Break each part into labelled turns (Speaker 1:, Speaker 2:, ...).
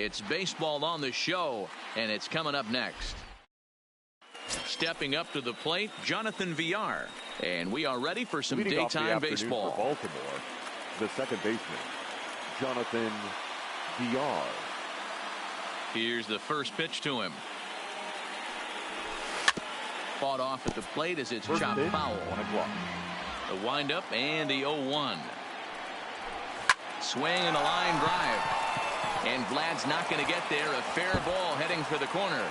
Speaker 1: It's baseball on the show, and it's coming up next. Stepping up to the plate, Jonathan Villar. And we are ready for some daytime baseball.
Speaker 2: For Baltimore, the second baseman, Jonathan Villar.
Speaker 1: Here's the first pitch to him. Fought off at the plate as it's chopped foul.
Speaker 2: 1 o'clock.
Speaker 1: The windup and the 0-1. Swing and a line drive. And Vlad's not going to get there. A fair ball heading for the corner.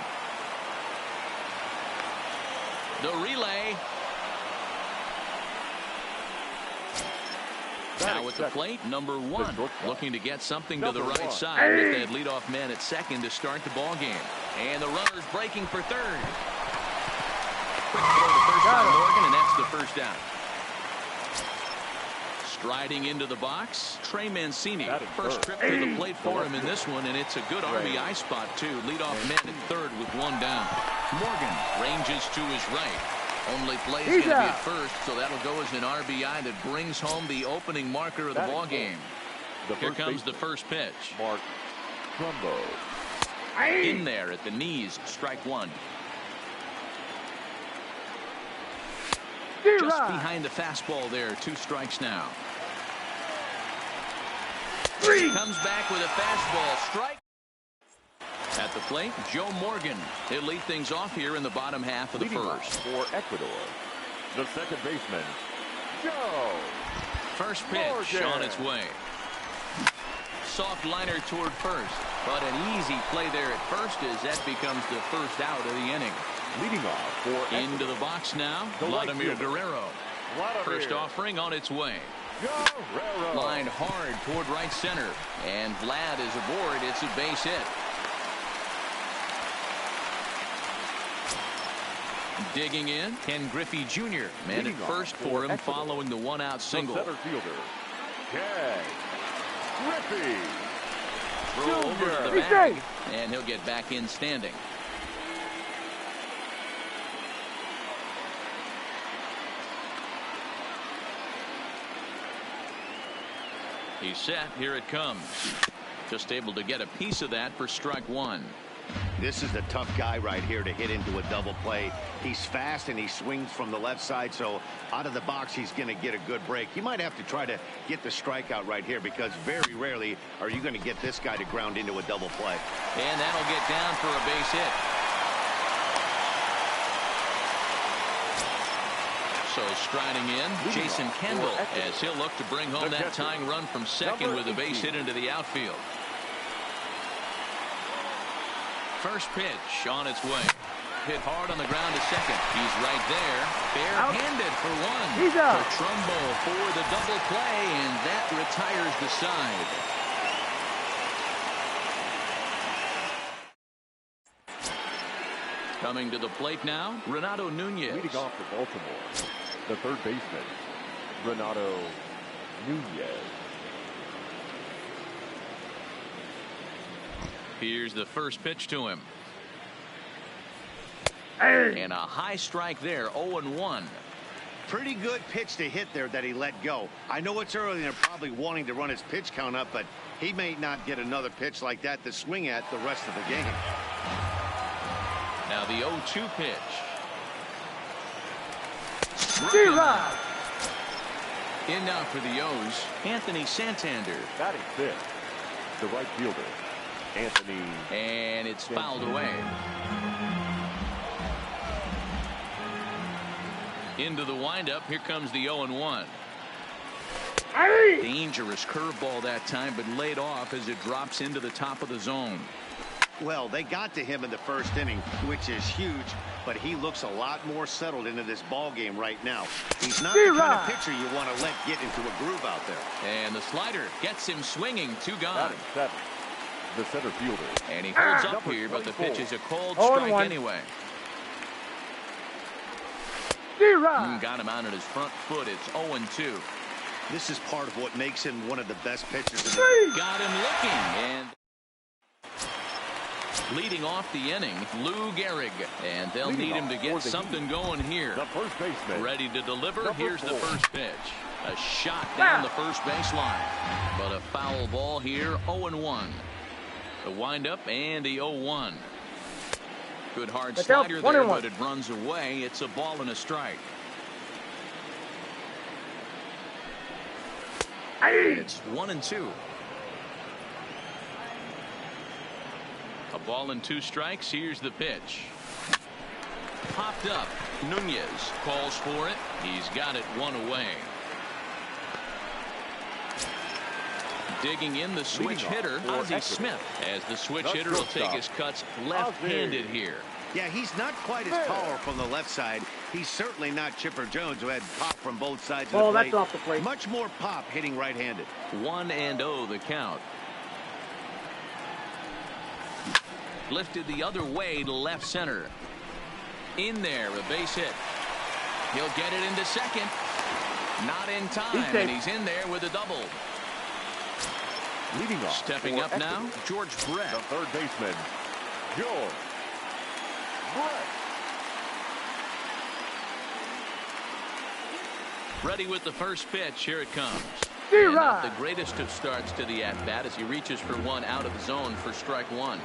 Speaker 1: The relay. Now at the plate, number 1, looking to get something to the right side with that leadoff man at second to start the ball game. And the runner's breaking for third. Quick throw to first by Morgan, and that's the first out. Striding into the box, Trey Mancini. First trip to the plate for him in this one, and it's a good RBI spot, too. Leadoff man at third with 1 down. Morgan ranges to his right. Only play is going to be at first, so that'll go as an RBI that brings home the opening marker of the ball game. Here comes the first pitch.
Speaker 2: Mark Trumbo.
Speaker 1: In there at the knees, strike 1. Just behind the fastball there, 2 strikes now. Comes back with a fastball, strike. At the plate, Joe Morgan. He'll lead things off here in the bottom half of the first.
Speaker 2: For Ecuador, the second baseman, Joe.
Speaker 1: First pitch on its way. Soft liner toward first, but an easy play there at first as that becomes the first out of the inning.
Speaker 2: Leading off for Ecuador.
Speaker 1: Into the box now, Vladimir Guerrero. First offering on its way.
Speaker 2: Guerrero.
Speaker 1: Lined hard toward right center, and Vlad is aboard. It's a base hit. Digging in, Ken Griffey Jr. Man at first for him following the 1-out single.
Speaker 2: The center fielder, Ken Griffey
Speaker 1: Throw over to the bag, and he'll get back in standing. He's set. Here it comes. Just able to get a piece of that for strike 1.
Speaker 3: This is the tough guy right here to hit into a double play. He's fast and he swings from the left side, so out of the box he's going to get a good break. You might have to try to get the strikeout right here because very rarely are you going to get this guy to ground into a double play.
Speaker 1: And that'll get down for a base hit. So striding in, Jason Kendall as he'll look to bring home that tying run from second with a base hit into the outfield. First pitch on its way. Hit hard on the ground to second. He's right there. Bare-handed for 1.
Speaker 4: He's out.
Speaker 1: For Trumbo for the double play, and that retires the side. Coming to the plate now, Renato Nunez.
Speaker 2: Leading off for Baltimore, the third baseman, Renato Nunez.
Speaker 1: Here's the first pitch to him. And a high strike there, 0-1.
Speaker 3: Pretty good pitch to hit there that he let go. I know it's early and they're probably wanting to run his pitch count up, but he may not get another pitch like that to swing at the rest of the game.
Speaker 1: Now the 0-2 pitch. In now for the O's, Anthony Santander.
Speaker 2: Batting fifth, the right fielder, Anthony.
Speaker 1: And it's fouled away. Into the windup. Here comes the 0-1. Dangerous curveball that time, but laid off as it drops into the top of the zone.
Speaker 3: Well, they got to him in the first inning, which is huge, but he looks a lot more settled into this ball game right now. He's not the kind of pitcher you want to let get into a groove out there.
Speaker 1: And the slider gets him swinging. 2 gone.
Speaker 2: Seven, the center fielder.
Speaker 1: And he holds up here, but the pitch is a cold strike anyway. Got him out on his front foot. It's 0-2.
Speaker 3: This is part of what makes him one of the best pitchers in the
Speaker 1: Got him looking. And leading off the inning, Lou Gehrig. And they'll need him to get something going here.
Speaker 2: The first baseman.
Speaker 1: Ready to deliver. Here's the first pitch. A shot down the first baseline. But a foul ball here, 0-1. The windup and the 0-1. Good hard
Speaker 4: Let's go.
Speaker 1: slider
Speaker 4: 1
Speaker 1: there,
Speaker 4: and 1.
Speaker 1: but it runs away. It's a ball and a strike. It's 1 and 2. A ball and 2 strikes. Here's the pitch. Popped up. Nunez calls for it. He's got it 1 away. Digging in the switch hitter, Ozzie Smith, as the switch hitter will take his cuts left-handed here.
Speaker 3: Yeah, he's not quite as taller from the left side. He's certainly not Chipper Jones, who had pop from both sides of the plate.
Speaker 4: That's off the plate.
Speaker 3: Much more pop hitting right-handed.
Speaker 1: 1-0 the count. Lifted the other way to left center. In there, a base hit. He'll get it into second. Not in time, and he's in there with a double.
Speaker 2: Leading off.
Speaker 1: Stepping up now, George Brett.
Speaker 2: The third baseman, George Brett.
Speaker 1: Ready with the first pitch. Here it comes.
Speaker 4: Zero.
Speaker 1: Not the greatest of starts to the at-bat as he reaches for one out of the zone for strike 1.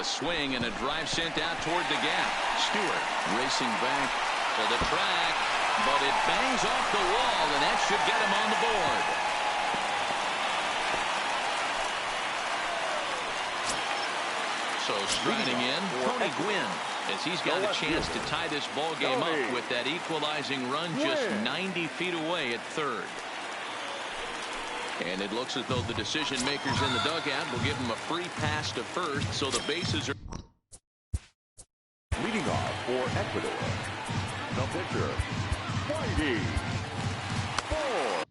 Speaker 1: A swing and a drive sent out toward the gap. Stewart racing back to the track, but it bangs off the wall, and that should get him on the board. So striding in, Tony Gwynn, as he's got a chance to tie this ball game up with that equalizing run just 90 feet away at third. And it looks as though the decision makers in the dugout will give him a free pass to first, so the bases are
Speaker 2: Leading off for Ecuador, the pitcher, Whitey Ford.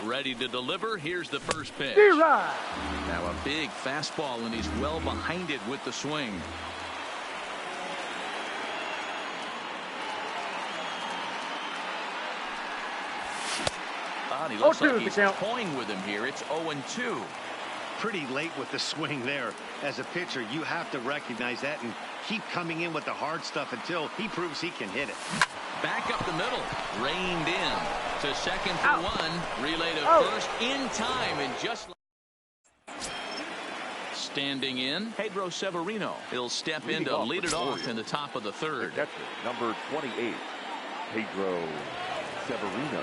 Speaker 1: ready to deliver. Here's the first pitch.
Speaker 4: Now
Speaker 1: a big fastball, and he's well behind it with the swing. He looks like he's toying with him here. It's 0-2.
Speaker 3: Pretty late with the swing there. As a pitcher, you have to recognize that and keep coming in with the hard stuff until he proves he can hit it.
Speaker 1: Back up the middle. Reined in to second for one. Relay to first in time, and just standing in, Pedro Severino. He'll step in to lead it off in the top of the third.
Speaker 2: The catcher, number 28, Pedro Severino.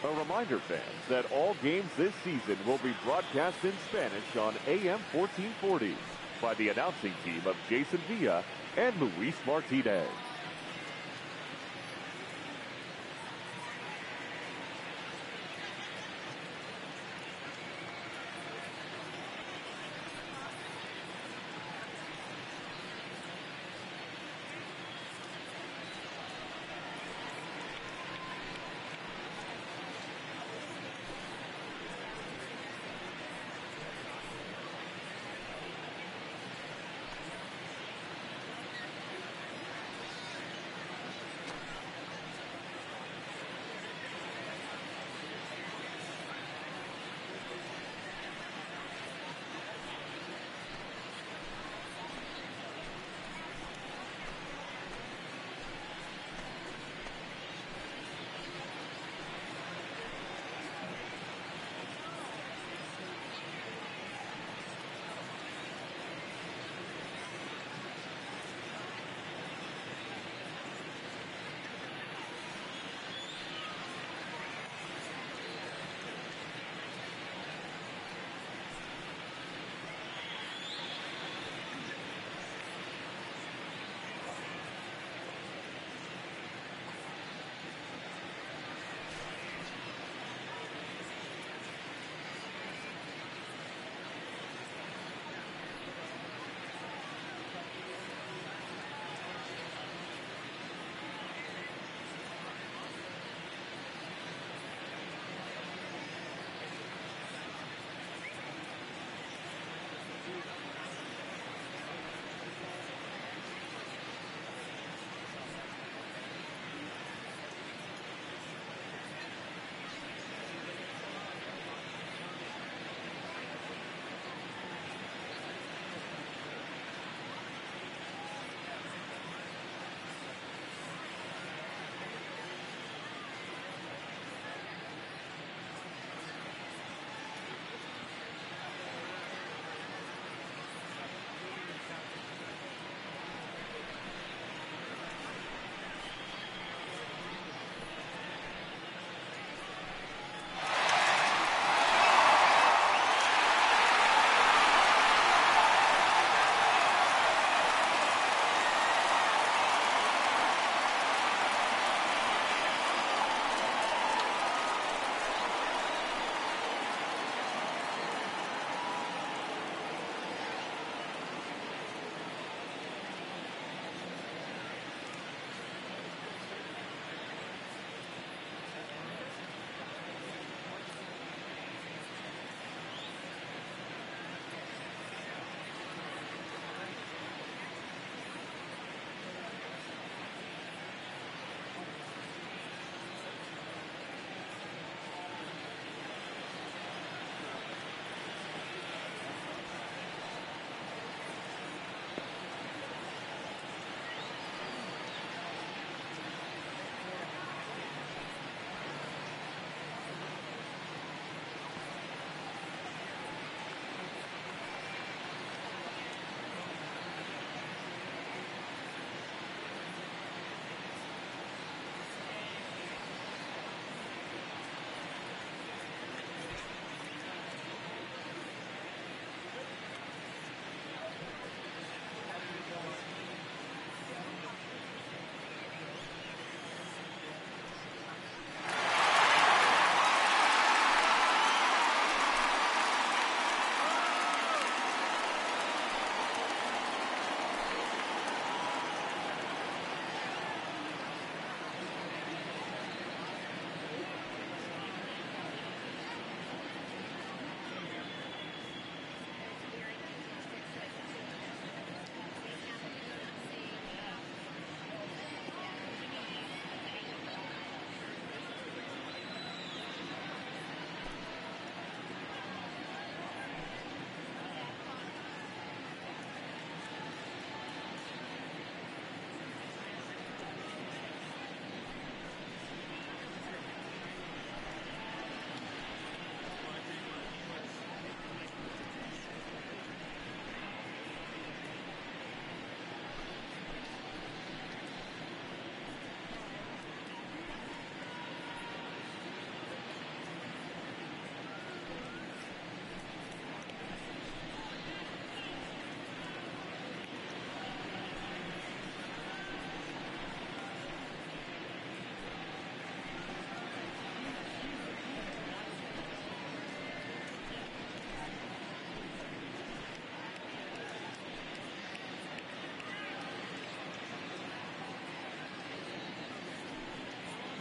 Speaker 2: A reminder, fans, that all games this season will be broadcast in Spanish on AM 1440 by the announcing team of Jason Villa and Luis Martinez.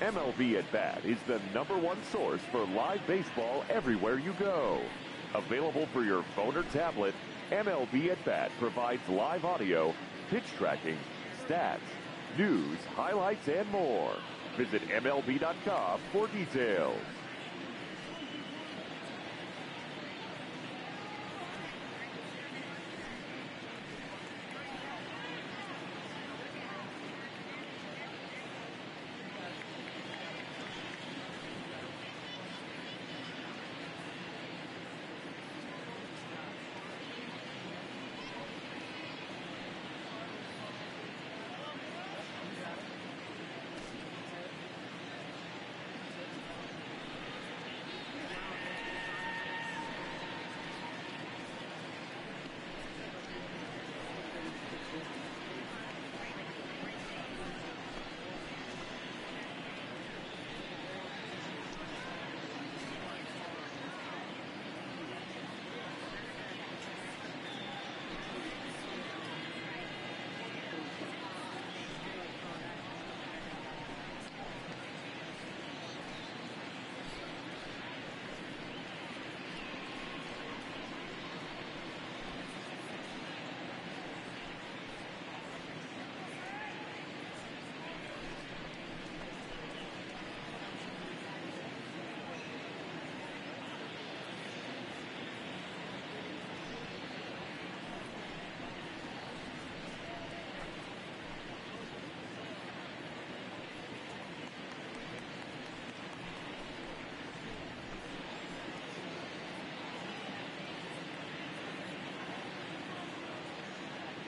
Speaker 2: MLB at Bat is the #1 source for live baseball everywhere you go. Available for your phone or tablet, MLB at Bat provides live audio, pitch tracking, stats, news, highlights, and more. Visit MLB.com for details.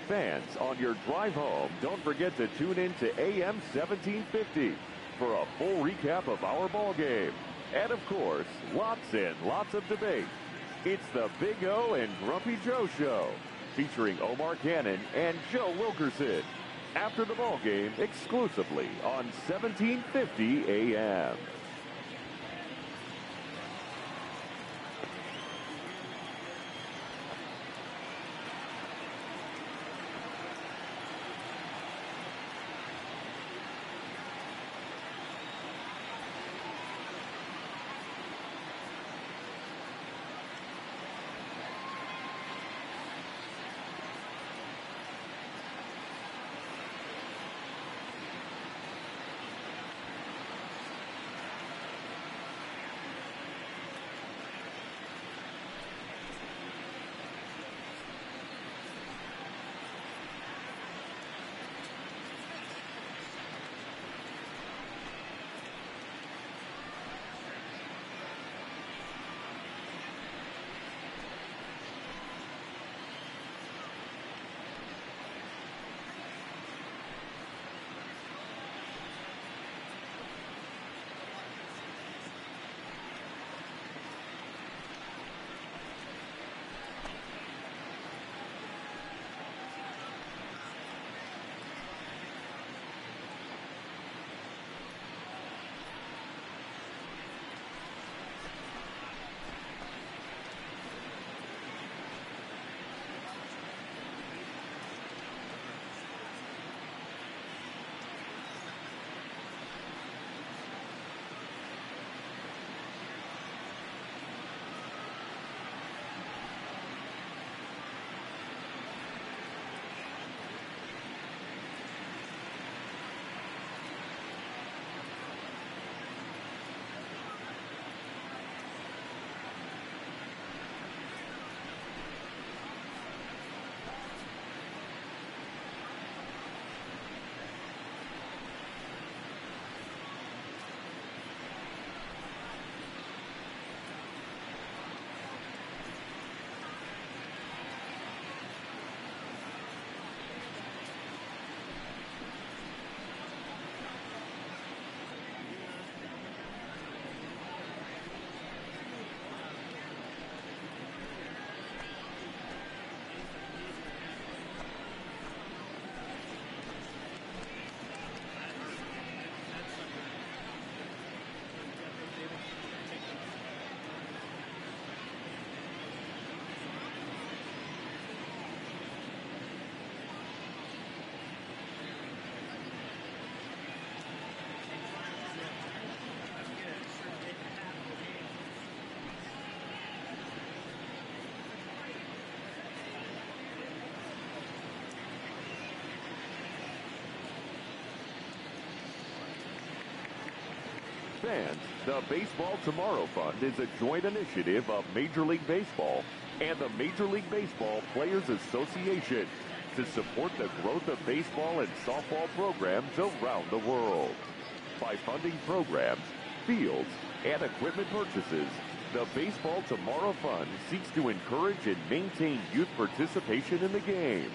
Speaker 2: Fans, on your drive home, don't forget to tune in to AM 1750 for a full recap of our ball game. And of course, lots and lots of debate. It's the Big O and Grumpy Joe Show, featuring Omar Cannon and Joe Wilkerson. After the ball game, exclusively on 1750 AM. Fans, the Baseball Tomorrow Fund is a joint initiative of Major League Baseball and the Major League Baseball Players Association to support the growth of baseball and softball programs around the world. By funding programs, fields, and equipment purchases, the Baseball Tomorrow Fund seeks to encourage and maintain youth participation in the game.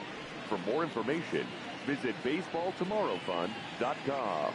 Speaker 2: For more information, visit baseballtomorrowfund.com.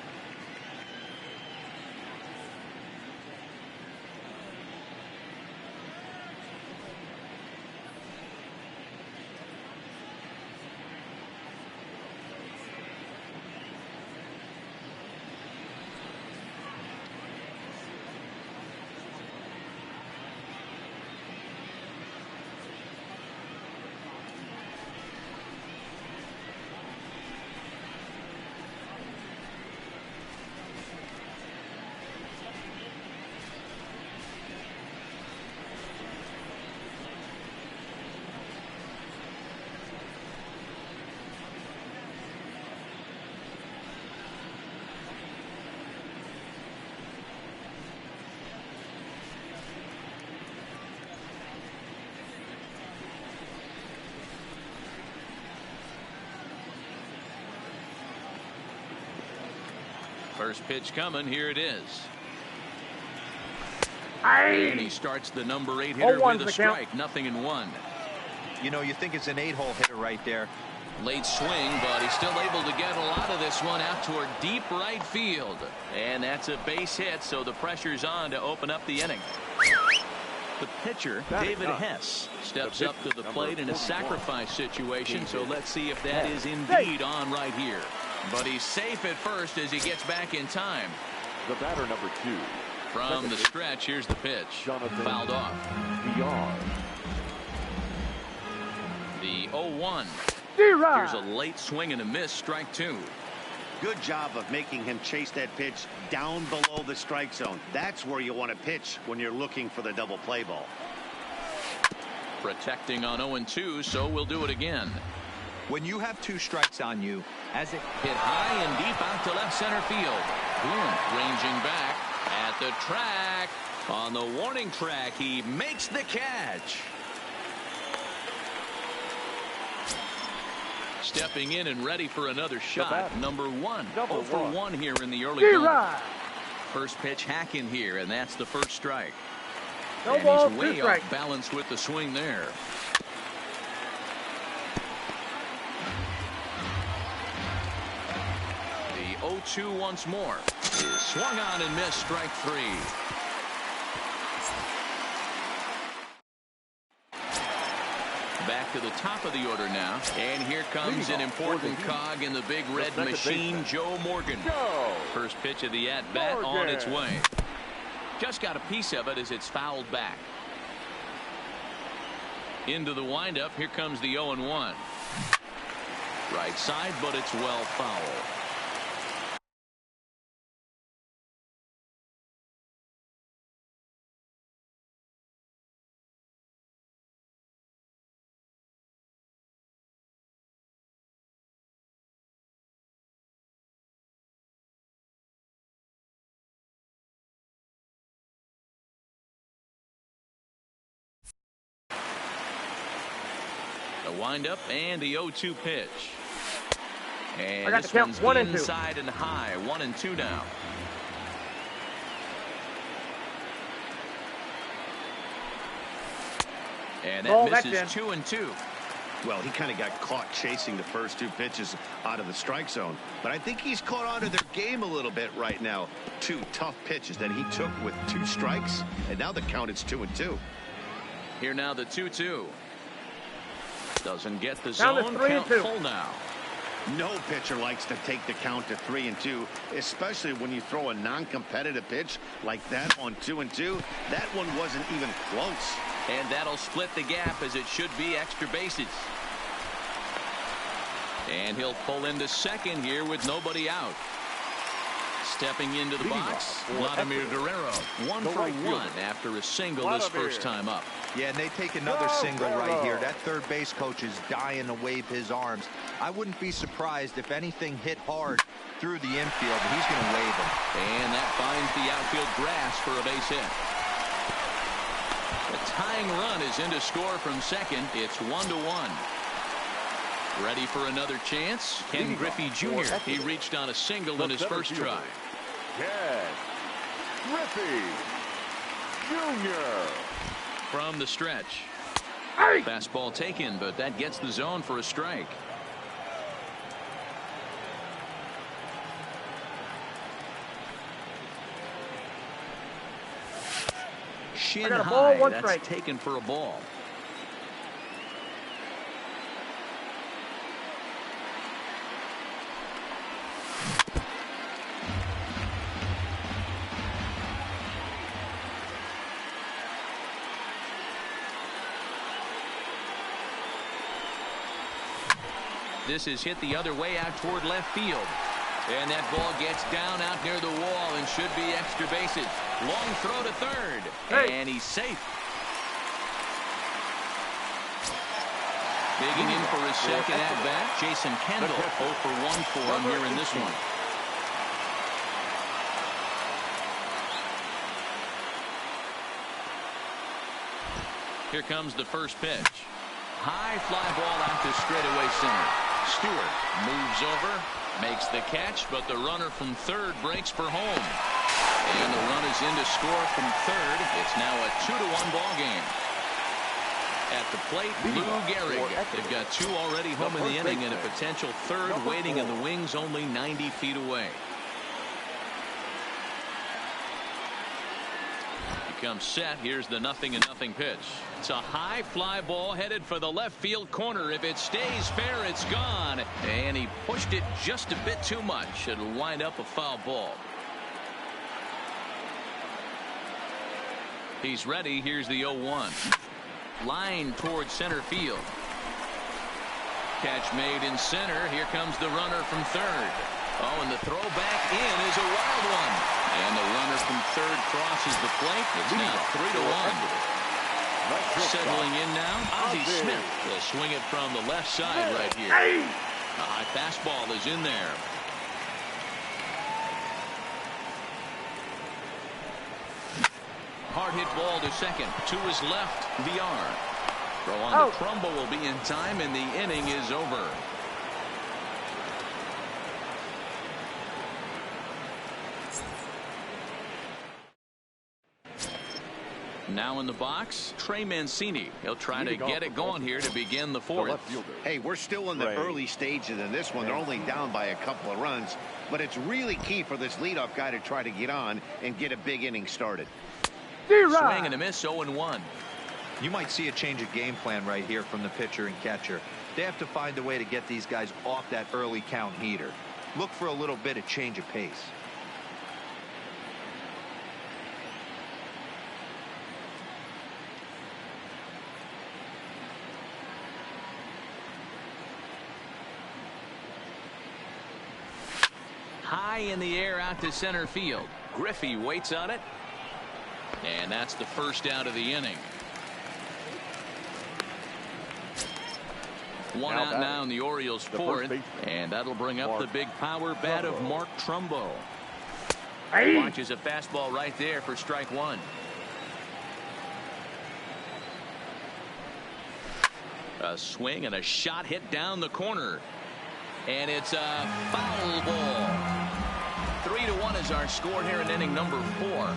Speaker 1: First pitch coming. Here it is. And he starts the number 8 hitter with a strike. Nothing in 1.
Speaker 4: You know, you think it's an 8-hole hitter right there.
Speaker 1: Late swing, but he's still able to get a lot of this one out toward deep right field. And that's a base hit, so the pressure's on to open up the inning. The pitcher, David Hess, steps up to the plate in a sacrifice situation, so let's see if that is indeed on right here. But he's safe at first as he gets back in time.
Speaker 2: The batter, number 2.
Speaker 1: From the stretch, here's the pitch. Fouled off. The 0-1. Here's a late swing and a miss, strike 2.
Speaker 3: Good job of making him chase that pitch down below the strike zone. That's where you want to pitch when you're looking for the double play ball.
Speaker 1: Protecting on 0-2, so we'll do it again.
Speaker 4: When you have 2 strikes on you, as it
Speaker 1: hit high and deep out to left center field. Boom, ranging back at the track. On the warning track, he makes the catch. Stepping in and ready for another shot. Number 1. 0 for 1 here in the early going. First pitch hack in here, and that's the first strike. And he's way off balance with the swing there. The 0-2 once more. Swung on and missed, strike 3. Back to the top of the order now. And here comes an important cog in the big red machine, Joe Morgan. First pitch of the at-bat on its way. Just got a piece of it as it's fouled back. Into the windup. Here comes the 0-1. Right side, but it's well foul. The windup and the 0-2 pitch. And this one's inside and high. 1-2 now. And that misses 2-2.
Speaker 3: Well, he kind of got caught chasing the first 2 pitches out of the strike zone. But I think he's caught on to their game a little bit right now. 2 tough pitches that he took with 2 strikes. And now the count is 2-2.
Speaker 1: Here now the 2-2. Doesn't get the zone. Count full now.
Speaker 3: No pitcher likes to take the count to 3-2, especially when you throw a non-competitive pitch like that on 2-2. That one wasn't even close.
Speaker 1: And that'll split the gap as it should be extra bases. And he'll pull into second here with nobody out. Stepping into the box, Vladimir Guerrero. 1 for 1 after a single his first time up.
Speaker 4: Yeah, and they take another single right here. That third base coach is dying to wave his arms. I wouldn't be surprised if anything hit hard through the infield. He's going to wave them.
Speaker 1: And that finds the outfield grass for a base hit. The tying run is in to score from second. It's 1-1. Ready for another chance? Ken Griffey Jr. He reached on a single in his first try.
Speaker 2: Ken Griffey Jr.
Speaker 1: From the stretch. Fastball taken, but that gets the zone for a strike. Shin high, that's taken for a ball. This is hit the other way out toward left field. And that ball gets down out near the wall and should be extra bases. Long throw to third. And he's safe. Digging in for his second at bat, Jason Kendall. 0 for 1 for him here in this one. Here comes the first pitch. High fly ball out to straightaway center. Stewart moves over, makes the catch, but the runner from third breaks for home. And the run is in to score from third. It's now a 2-1 ball game. At the plate, Lou Gehrig. They've got 2 already home in the inning and a potential third waiting in the wings only 90 feet away. Comes set. Here's the 0-0 pitch. It's a high fly ball headed for the left field corner. If it stays fair, it's gone. And he pushed it just a bit too much. It'll wind up a foul ball. He's ready. Here's the 0-1. Line towards center field. Catch made in center. Here comes the runner from third. Oh, and the throw back in is a wild one. And the runner from third crosses the plate. It's now 3-1. Settling in now, Ozzie Smith will swing it from the left side right here. A high fastball is in there. Hard hit ball to second. To his left, VR. Throw on to Trumbo will be in time, and the inning is over. Now in the box, Trey Mancini. He'll try to get it going here to begin the fourth.
Speaker 3: Hey, we're still in the early stages in this one. They're only down by a couple of runs, but it's really key for this leadoff guy to try to get on and get a big inning started.
Speaker 1: Swing and a miss, 0-1.
Speaker 4: You might see a change of game plan right here from the pitcher and catcher. They have to find a way to get these guys off that early count heater. Look for a little bit of change of pace.
Speaker 1: High in the air out to center field. Griffey waits on it. And that's the first out of the inning. One out now in the Orioles' fourth. And that'll bring up the big power bat of Mark Trumbo. Launches a fastball right there for strike one. A swing and a shot hit down the corner. And it's a foul ball. 3-1 is our score here in inning number 4.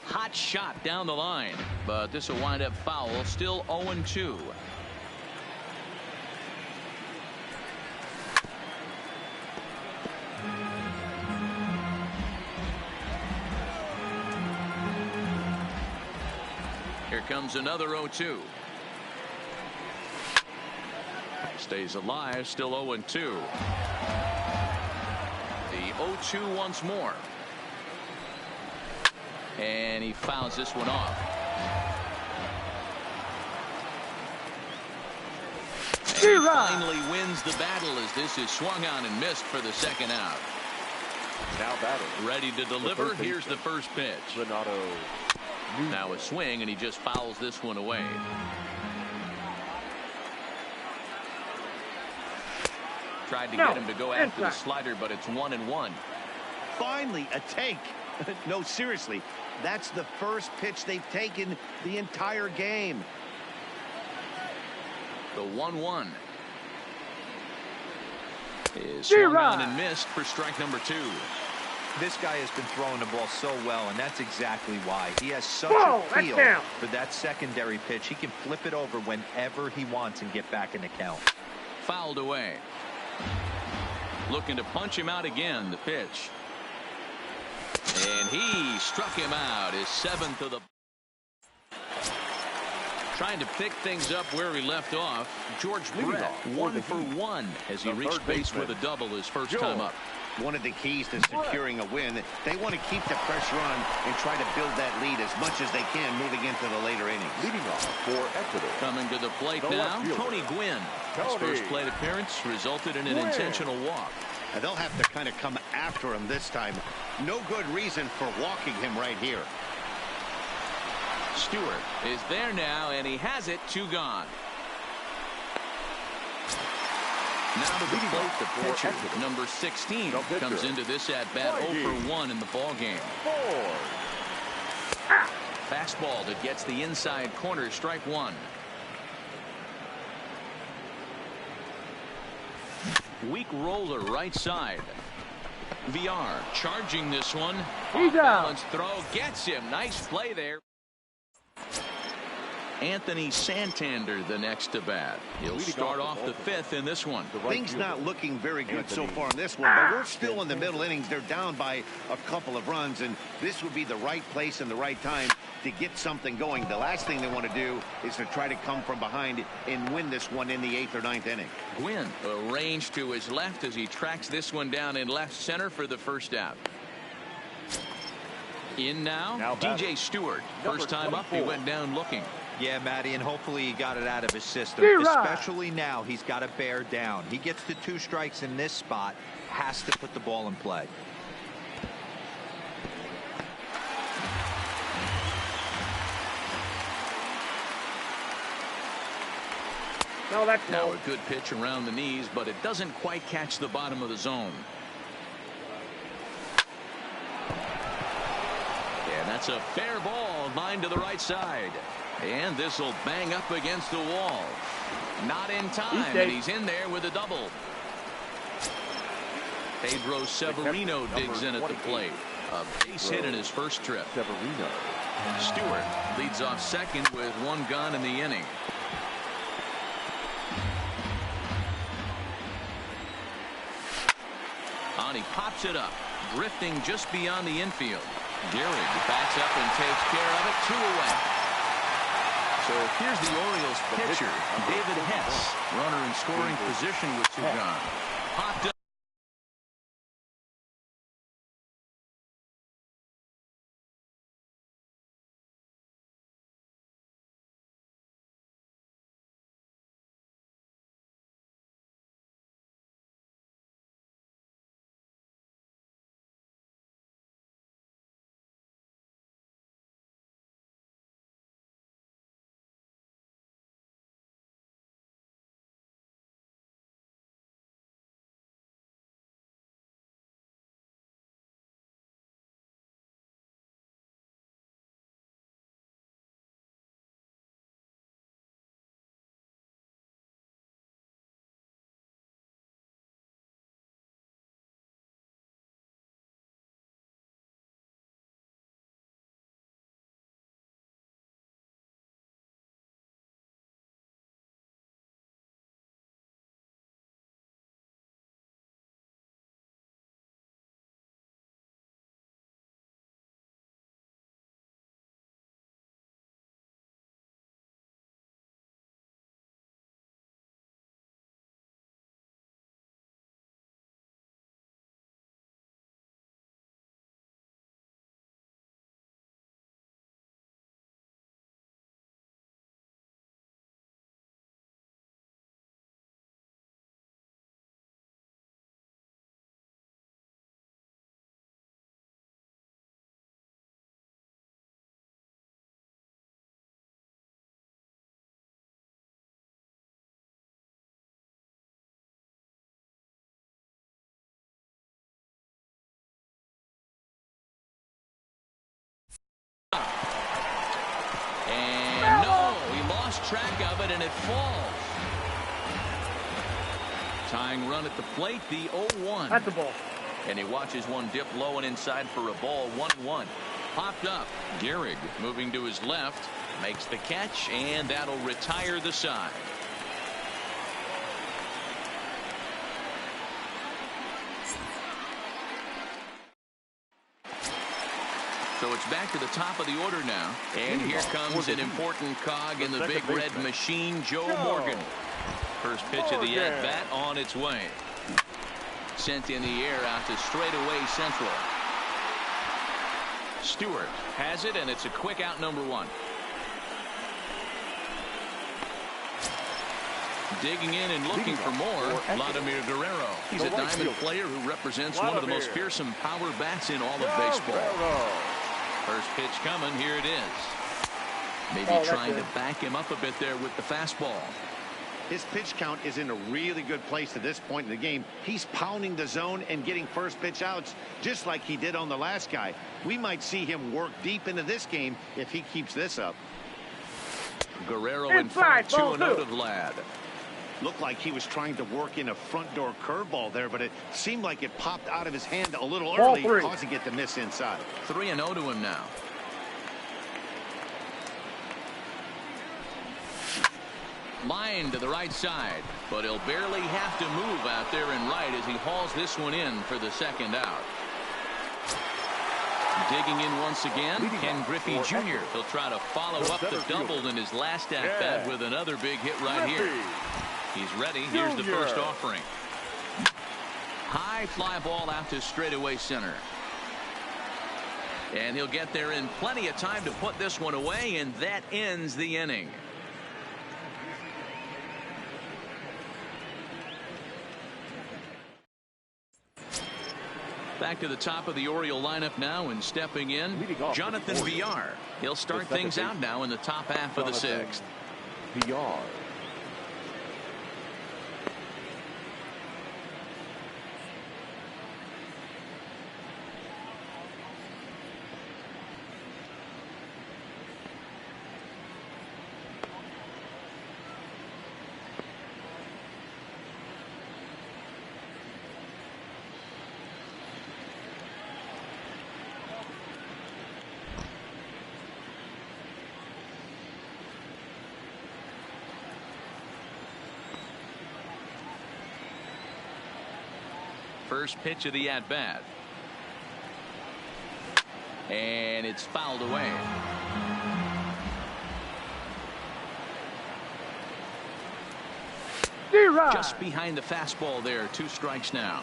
Speaker 1: Hot shot down the line, but this will wind up foul. Still 0-2. Here comes another 0-2. Stays alive, still 0-2. The 0-2 once more. And he fouls this one off. And he finally wins the battle as this is swung on and missed for the second out.
Speaker 2: Now batting.
Speaker 1: Ready to deliver. Here's the first pitch.
Speaker 2: Renato.
Speaker 1: Now a swing, and he just fouls this one away. Tried to get him to go after the slider, but it's 1-1.
Speaker 3: Finally, a take. No, seriously, that's the first pitch they've taken the entire game.
Speaker 1: The 1-1 is swung on and missed for strike number 2.
Speaker 4: This guy has been throwing the ball so well, and that's exactly why. He has such a feel for that secondary pitch. He can flip it over whenever he wants and get back in the count.
Speaker 1: Fouled away. Looking to punch him out again. The pitch. And he struck him out. His 7th of the. Trying to pick things up where he left off. George Brett, 1 for 1 as he reached base with a double his first time up.
Speaker 3: One of the keys to securing a win, they want to keep the pressure on and try to build that lead as much as they can moving into the later innings.
Speaker 2: Leading off for Exeter.
Speaker 1: Coming to the plate now, Tony Gwynn. His first plate appearance resulted in an intentional walk.
Speaker 3: And they'll have to kind of come after him this time. No good reason for walking him right here.
Speaker 1: Stewart is there now, and he has it. 2 gone. Now to the plate, the pitcher, number 16, comes into this at-bat 0 for 1 in the ball game. Fastball that gets the inside corner, strike 1. Weak roller right side. VR charging this one. Off-balance throw gets him. Nice play there. Anthony Santander the next to bat. He'll start off the 5th in this one.
Speaker 3: Things not looking very good so far in this one, but we're still in the middle innings. They're down by a couple of runs, and this would be the right place and the right time to get something going. The last thing they want to do is to try to come from behind and win this one in the 8th or 9th inning.
Speaker 1: Gwynn arranged to his left as he tracks this one down in left center for the first out. In now DJ Stewart. First time up, he went down looking.
Speaker 4: Yeah, Matty, and hopefully he got it out of his system. Especially now, he's got to bear down. He gets to 2 strikes in this spot, has to put the ball in play.
Speaker 1: Now a good pitch around the knees, but it doesn't quite catch the bottom of the zone. And that's a fair ball, line to the right side. And this will bang up against the wall. Not in time, and he's in there with a double. Pedro Severino digs in at the plate. A base hit in his first trip.
Speaker 2: Severino.
Speaker 1: Stewart leads off second with 1 gone in the inning. On, he pops it up, drifting just beyond the infield. Gehrig backs up and takes care of it. 2 away. So here's the Orioles pitcher, David Hess, runner in scoring position with 2 gone. Popped up. track of it, and it falls. Tying run at the plate, the 0-1.
Speaker 5: That's the ball.
Speaker 1: And he watches one dip low and inside for a ball. 1-1. Popped up. Gehrig moving to his left. Makes the catch, and that'll retire the side. So it's back to the top of the order now. And here comes an important cog in the big red machine, Joe Morgan. First pitch of the at-bat on its way. Sent in the air out to straightaway central. Stewart has it, and it's a quick out, number 1. Digging in and looking for more, Vladimir Guerrero. He's a diamond player who represents one of the most fearsome power bats in all of baseball. First pitch coming. Here it is. Maybe trying to back him up a bit there with the fastball.
Speaker 3: His pitch count is in a really good place at this point in the game. He's pounding the zone and getting first pitch outs just like he did on the last guy. We might see him work deep into this game if he keeps this up.
Speaker 1: Guerrero in front, 2-0 to Vlad.
Speaker 3: Looked like he was trying to work in a front door curveball there, but it seemed like it popped out of his hand a little early, causing it to miss inside.
Speaker 1: 3-0 to him now. Line to the right side, but he'll barely have to move out there and right as he hauls this one in for the second out. Digging in once again, Ken Griffey Jr. He'll try to follow up the double in his last at-bat with another big hit right here. He's ready. Here's the first offering. High fly ball out to straightaway center. And he'll get there in plenty of time to put this one away, and that ends the inning. Back to the top of the Oriole lineup now, and stepping in, Jonathan Villar. He'll start things out now in the top half of the 6th.
Speaker 2: Villar.
Speaker 1: First pitch of the at-bat. And it's fouled away. Just behind the fastball there. 2 strikes now.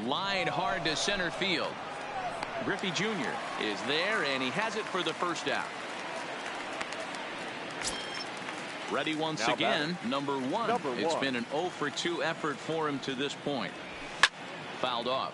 Speaker 1: Line hard to center field. Griffey Jr. is there, and he has it for the first out. Ready once again, number 1. It's been an 0 for 2 effort for him to this point. Fouled off.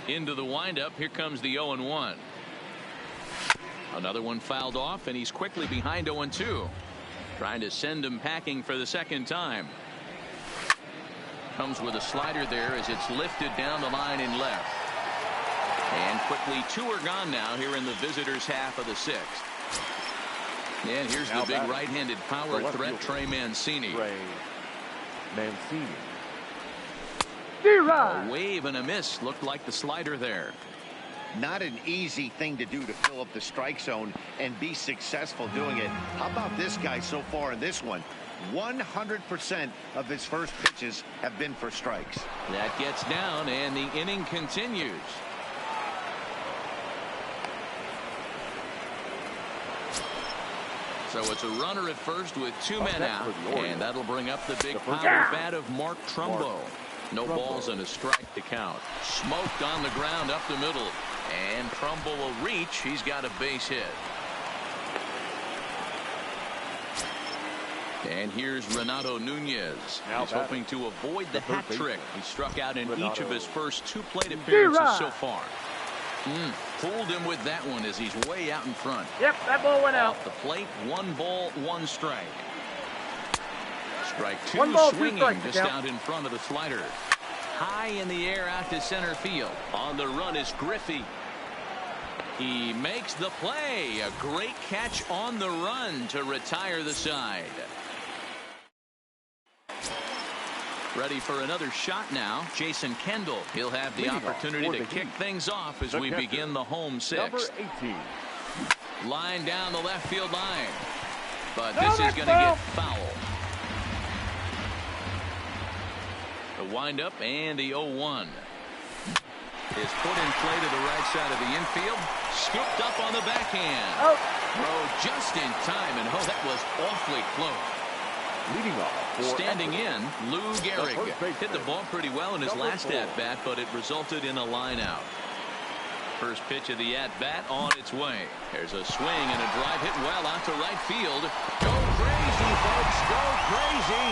Speaker 1: Into the windup. Here comes the 0-1. Another one fouled off, and he's quickly behind 0-2. Trying to send him packing for the second time. Comes with a slider there as it's lifted down the line in left. And quickly 2 are gone now here in the visitors' half of the 6th. And here's the big right-handed power threat, Trey Mancini. A wave and a miss. Looked like the slider there.
Speaker 3: Not an easy thing to do to fill up the strike zone and be successful doing it. How about this guy so far in this one? 100% of his first pitches have been for strikes.
Speaker 1: That gets down, and the inning continues. So it's a runner at first with 2 men out, and that'll bring up the big power bat of Mark Trumbo. No balls and a strike to count. Smoked on the ground up the middle, and Trumbo will reach. He's got a base hit. And here's Renato Nunez. He's hoping to avoid the hat trick. He struck out in each of his first 2 plate appearances so far. Fooled him with that one as he's way out in front.
Speaker 5: Yep, that ball went out.
Speaker 1: Off the plate, 1 ball, 1 strike. Strike 2,
Speaker 5: 1 ball, 2
Speaker 1: swinging
Speaker 5: strikes,
Speaker 1: just out in front of the slider. High in the air out to center field. On the run is Griffey. He makes the play. A great catch on the run to retire the side. Ready for another shot now. Jason Kendall. He'll have the opportunity to kick things off as we begin the home 6th.
Speaker 2: Number 18.
Speaker 1: Line down the left field line. But this is going to get foul. The windup and the 0-1 is put in play to the right side of the infield. Scooped up on the backhand. Throw just in time, and that was awfully close.
Speaker 2: Leading off.
Speaker 1: Standing in, Lou Gehrig hit the ball pretty well in his last at-bat, but it resulted in a line out. First pitch of the at-bat on its way. There's a swing and a drive hit well out to right field. Go crazy, folks. Go crazy.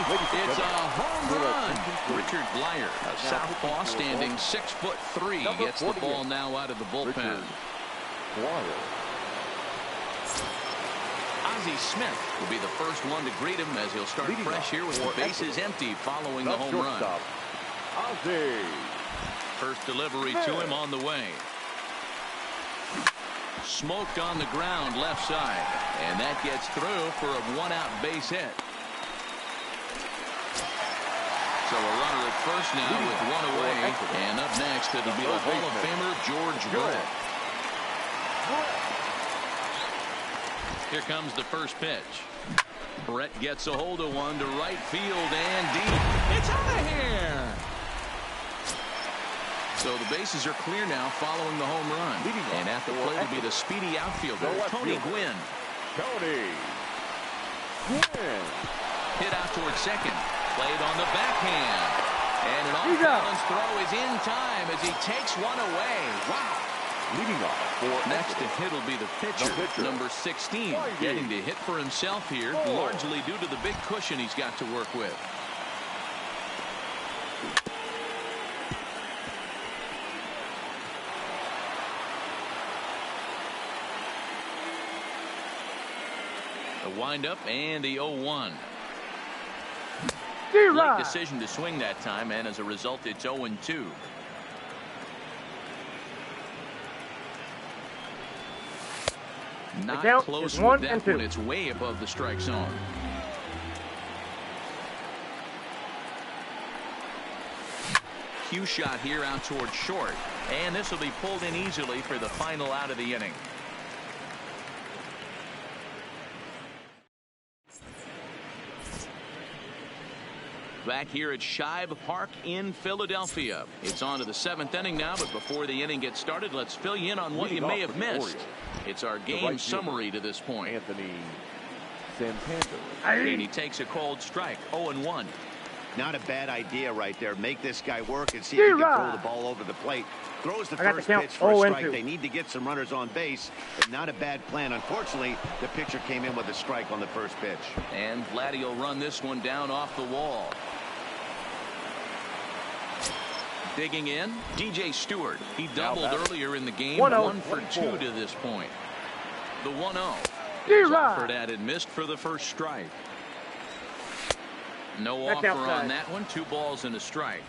Speaker 1: It's a home run. Richard Blyer, a southpaw standing 6'3", gets the ball now out of the bullpen. Ozzie Smith will be the first one to greet him as he'll start fresh here with the bases empty following the home run.
Speaker 2: Ozzie.
Speaker 1: First delivery to him on the way. Smoked on the ground left side, and that gets through for a 1-out base hit. So a runner at first now with 1 away, and up next it'll be the Hall of Famer George Brett. Here comes the first pitch. Brett gets a hold of one to right field and deep. It's out of here. So the bases are clear now following the home run. And at the plate will be the speedy outfielder, Tony Gwynn. Hit out towards second. Played on the backhand. And an off-balance throw is in time as he takes one away. Wow.
Speaker 2: Leading off for
Speaker 1: next to hit will be the pitcher, number 16, getting to hit for himself here, largely due to the big cushion he's got to work with. The windup and the 0-1. Late decision to swing that time, and as a result, it's 0-2. Not close with that one. It's way above the strike zone. Cue shot here out towards short, and this will be pulled in easily for the final out of the inning. Back here at Shibe Park in Philadelphia. It's on to the 7th inning now, but before the inning gets started, let's fill you in on what you may have missed. It's our game summary to this point.
Speaker 2: Anthony Santander.
Speaker 1: And he takes a cold strike, 0-1.
Speaker 3: Not a bad idea right there. Make this guy work and see if he can throw the ball over the plate. Throws the first pitch for a strike. They need to get some runners on base, but not a bad plan. Unfortunately, the pitcher came in with a strike on the first pitch.
Speaker 1: And Vladdy will run this one down off the wall. Digging in, DJ Stewart. He doubled earlier in the game. 1 for 2 to this point. The 1-0. Offered at and missed for the first strike. No offer on that one. 2 balls and a strike.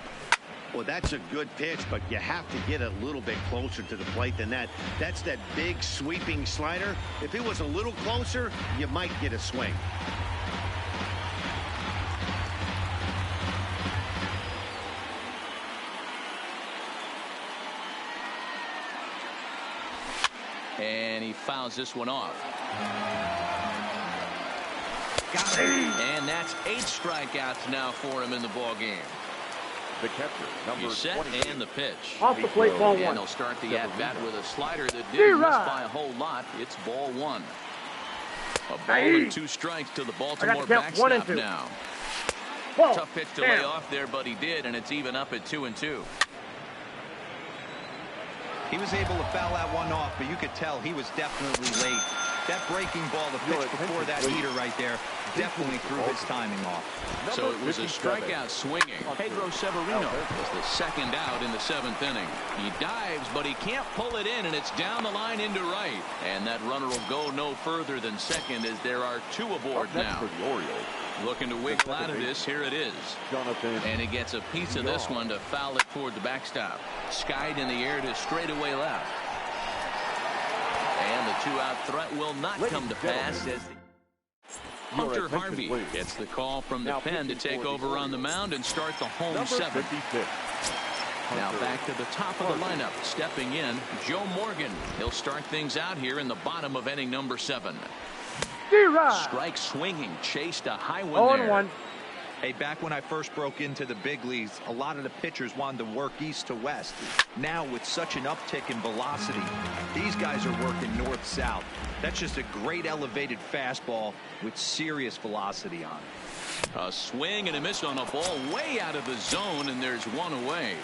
Speaker 3: Well, that's a good pitch, but you have to get a little bit closer to the plate than that. That's that big sweeping slider. If it was a little closer, you might get a swing.
Speaker 1: And he fouls this one off. Got it. And that's 8 strikeouts now for him in the ball game.
Speaker 2: The catcher, number
Speaker 1: set
Speaker 2: 20.
Speaker 1: and the pitch.
Speaker 5: Off the plate, ball 1.
Speaker 1: And he'll start the at-bat with a slider that didn't miss by a whole lot. It's ball 1. A ball and 2 strikes to the Baltimore backstop now. Tough pitch to lay off there, but he did, and it's even up at 2-2.
Speaker 4: He was able to foul that one off, but you could tell he was definitely late. That breaking ball, the pitch before that heater right there, definitely threw his timing off.
Speaker 1: So it was a strikeout swinging. Pedro Severino was the second out in the 7th inning. He dives, but he can't pull it in, and it's down the line into right. And that runner will go no further than second as there are 2 aboard now.
Speaker 2: For the Orioles.
Speaker 1: Looking to wiggle out of this. Here it is. And he gets a piece of this one to foul it toward the backstop. Skied in the air to straightaway left. And the 2-out threat will not come to pass as Hunter Harvey gets the call from the pen to take over on the mound and start the home 7th. Now back to the top of the lineup. Stepping in, Joe Morgan. He'll start things out here in the bottom of inning number 7. Strike swinging, chased a high one there.
Speaker 5: 0-1.
Speaker 4: Hey, back when I first broke into the big leagues, a lot of the pitchers wanted to work east to west. Now, with such an uptick in velocity, these guys are working north-south. That's just a great elevated fastball with serious velocity on it.
Speaker 1: A swing and a miss on a ball way out of the zone, and there's one away.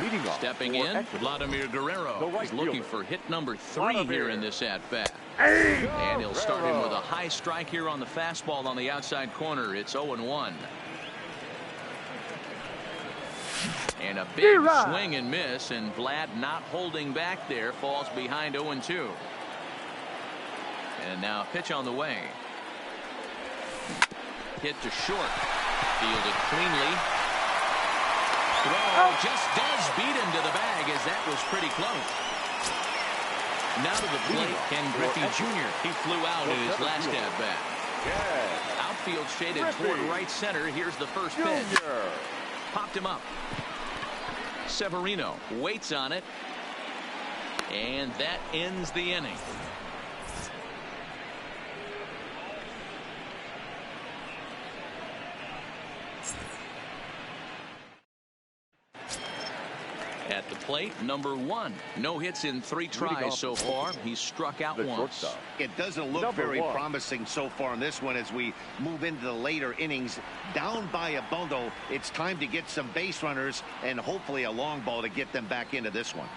Speaker 2: Leading off.
Speaker 1: Stepping in, Vladimir Guerrero. He's looking for hit number 3 here in this at-bat. And he'll start him with a high strike here on the fastball on the outside corner. It's 0-1. And a big swing and miss, and Vlad not holding back there, falls behind 0-2. And now a pitch on the way. Hit to short. Fielded cleanly. Throw just does beat him to the bag, as that was pretty close. Now to the plate, Ken Griffey Jr. He flew out in his last at-bat. Outfield shaded toward right center. Here's the first pitch. Popped him up. Severino waits on it. And that ends the inning. At the plate, number 1. No hits in 3 tries so far. He's struck out once.
Speaker 3: It doesn't look very promising so far in this one as we move into the later innings. Down by a bundle, it's time to get some base runners and hopefully a long ball to get them back into this one.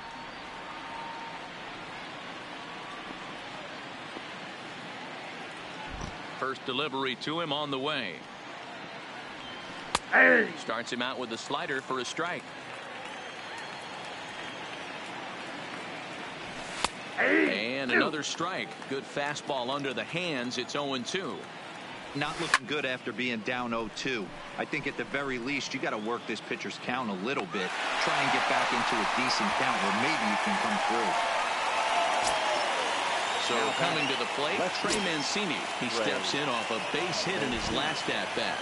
Speaker 1: First delivery to him on the way. Starts him out with a slider for a strike. And another strike. Good fastball under the hands. It's 0-2.
Speaker 4: Not looking good after being down 0-2. I think at the very least you got to work this pitcher's count a little bit. Try and get back into a decent count where maybe you can come through.
Speaker 1: So coming to the plate, Trey Mancini. He steps in off a base hit in his last at-bat.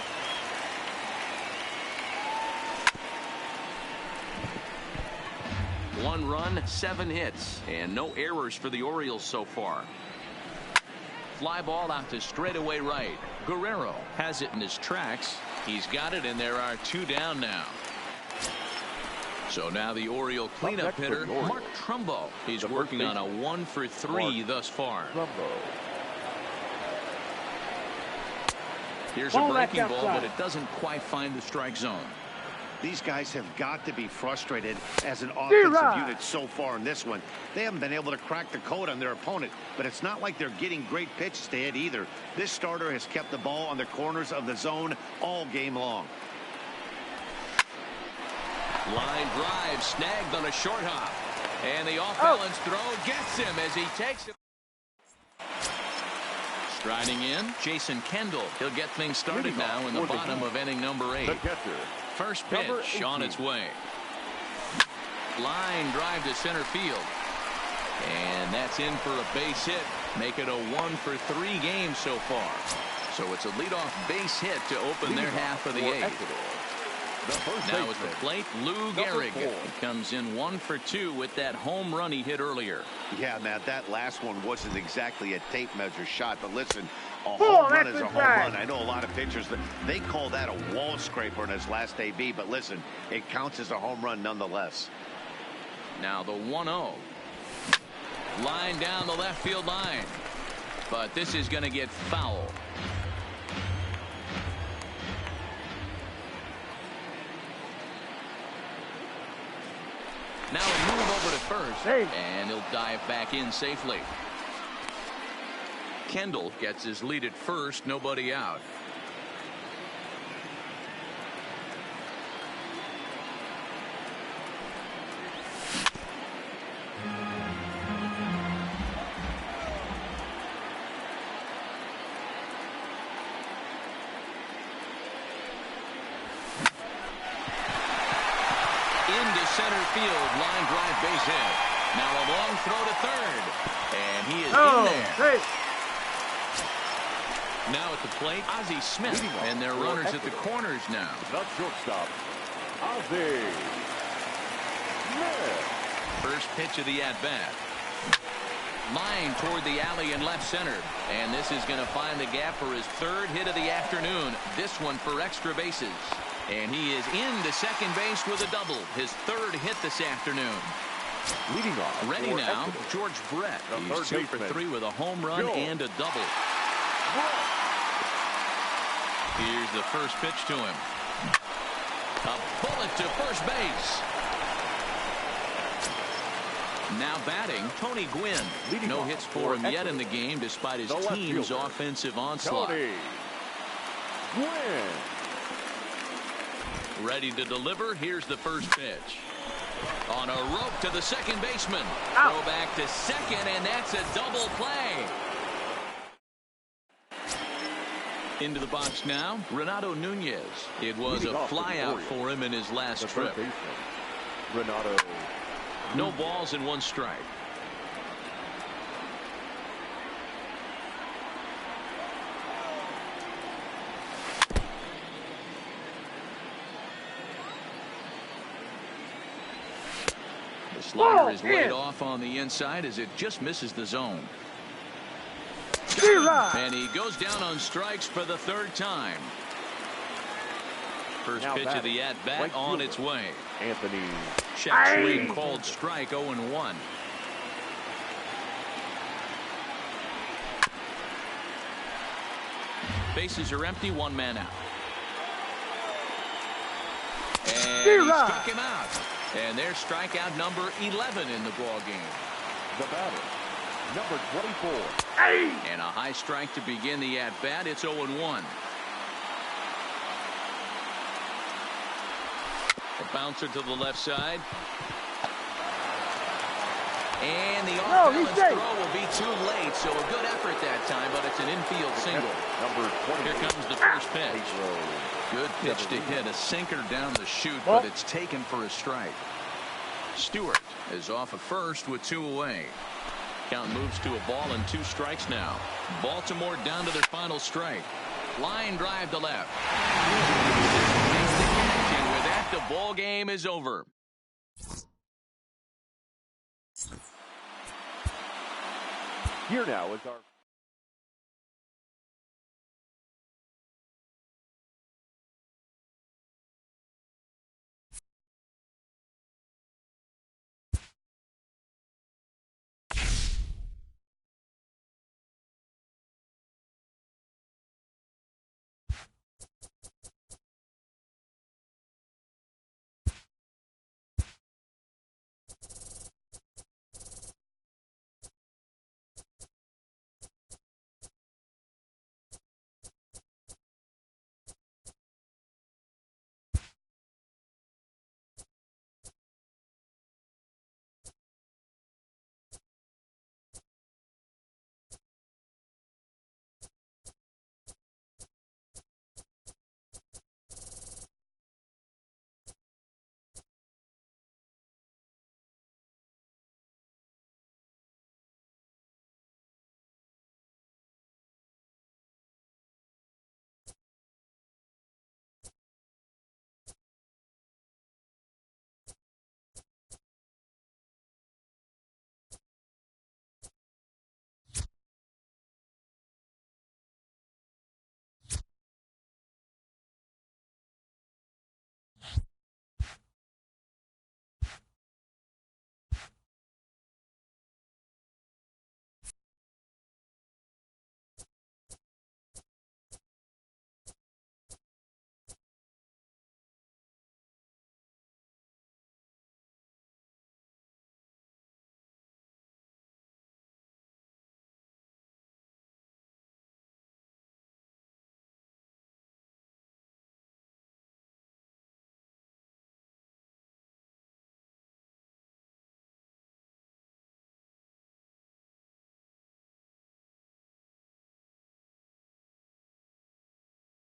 Speaker 1: One run, 7 hits, and no errors for the Orioles so far. Fly ball out to straightaway right. Guerrero has it in his tracks. He's got it, and there are 2 down now. So now the Oriole cleanup hitter, Mark Trumbo. He's working on a 1-for-3 thus far. Here's a breaking ball, but it doesn't quite find the strike zone.
Speaker 3: These guys have got to be frustrated as an offensive unit so far in this one. They haven't been able to crack the code on their opponent, but it's not like they're getting great pitches to hit either. This starter has kept the ball on the corners of the zone all game long.
Speaker 1: Line drive snagged on a short hop. And the off-balance throw gets him as he takes it. Striding in, Jason Kendall. He'll get things started now in the bottom of inning number 8. First pitch on its way. Line drive to center field. And that's in for a base hit. Make it a 1-for-3 game so far. So it's a leadoff base hit to open their half of the 8th. Now at the plate, Lou Gehrig. He comes in 1-for-2 with that home run he hit earlier.
Speaker 3: Yeah, Matt, that last one wasn't exactly a tape measure shot, but listen, a home run is a home run. I know a lot of pitchers, they call that a wall scraper in his last AB, but listen, it counts as a home run nonetheless.
Speaker 1: Now the 1-0. Line down the left field line. But this is going to get foul. Now a move over to first, and he'll dive back in safely. Kendall gets his lead at first, nobody out. Into center field, line drive, base hit. Now a long throw to third, and he is in there.
Speaker 5: Hey.
Speaker 1: Now at the plate, Ozzie Smith, and their runners at the corners now.
Speaker 2: The shortstop, Ozzie Smith.
Speaker 1: First pitch of the at-bat. Line toward the alley in left center, and this is going to find the gap for his third hit of the afternoon. This one for extra bases. And he is into second base with a double. His third hit this afternoon.
Speaker 2: Leading off.
Speaker 1: Ready now, George Brett. He's 2 for 3 with a home run and a double. Here's the first pitch to him. A bullet to first base. Now batting, Tony Gwynn. No hits for him yet in the game despite his team's offensive onslaught.
Speaker 2: Tony Gwynn.
Speaker 1: Ready to deliver. Here's the first pitch. On a rope to the second baseman. Throw back to second, and that's a double play. Into the box now, Renato Nunez. It was a flyout for him in his last trip.
Speaker 2: Renato.
Speaker 1: No balls and 1 strike. The slider is laid off on the inside as it just misses the zone. And he goes down on strikes for the 3rd time. First pitch of the at-bat on its way.
Speaker 2: Anthony.
Speaker 1: Check swing called strike, 0-1. Bases are empty, 1 man out. And he struck him out. And there's strikeout number 11 in the ball game.
Speaker 2: The batter, number 24.
Speaker 1: And a high strike to begin the at-bat. It's 0-1. A bouncer to the left side. And the off-balance throw will be too late, so a good effort that time, but it's an infield single. Here comes the first pitch. Good pitch to hit, a sinker down the chute, but it's taken for a strike. Stewart is off at first with 2 away. Count moves to a ball and 2 strikes now. Baltimore down to their final strike. Line drive to left. And with that, the ball game is over.
Speaker 2: Here now is our